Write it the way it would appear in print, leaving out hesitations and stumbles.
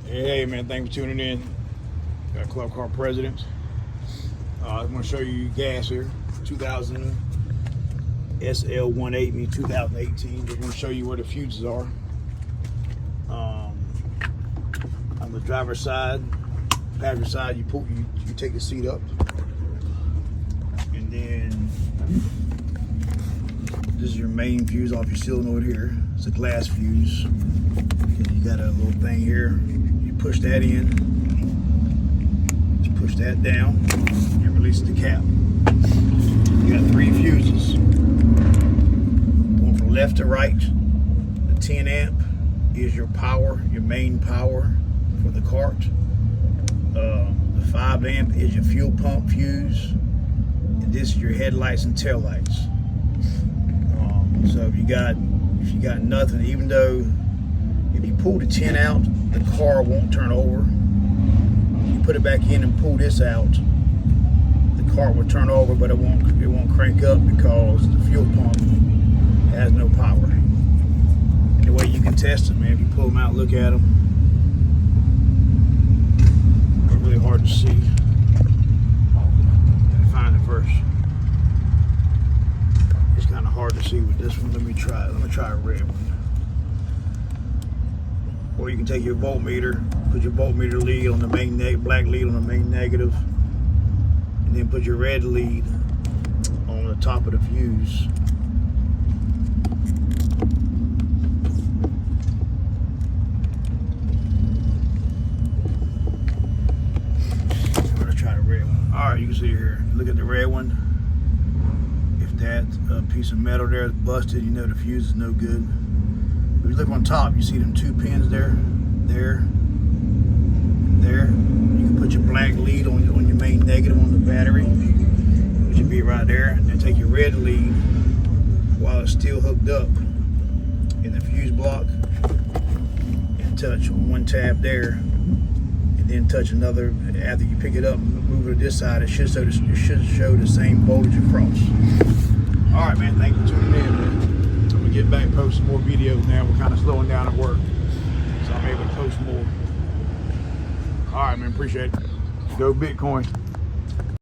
Hey man, thanks for tuning in. Got Club Car President. I'm going to show you gas here. 2000 SL180 2018. We're going to show you where the fuses are. On the driver's side, passenger side, you take the seat up, and then this is your main fuse off your solenoid here. It's a glass fuse. And you got a little thing here. You push that in, just push that down, and release the cap. You got 3 fuses. Going from left to right. The 10 amp is your power, your main power for the cart. The 5 amp is your fuel pump fuse. And this is your headlights and tail lights. So if you got nothing, even though if you pull the 10 out, the car won't turn over. You put it back in and pull this out, the car will turn over, but it won't crank up because the fuel pump has no power. The way you can test them, man, if you pull them out, look at them. They're really hard to see. Gotta find it first. It's kind of hard to see with this one. Let me try a red one. Or you can take your voltmeter, put your voltmeter lead on the main black lead on the main negative, and then put your red lead on the top of the fuse. I'm gonna try the red one. All right, you can see here. Look at the red one. If that piece of metal there is busted, you know the fuse is no good. If you look on top, you see them 2 pins there, there, and there. You can put your black lead on your main negative on the battery, which should be right there, and then take your red lead while it's still hooked up in the fuse block and touch one tab there, and then touch another. After you pick it up and move it to this side, it should show the same voltage across. All right, man. Thank you for tuning in, man. Get back, post some more videos now. We're kind of slowing down at work, so I'm able to post more. All right, man, appreciate it. Go Bitcoin.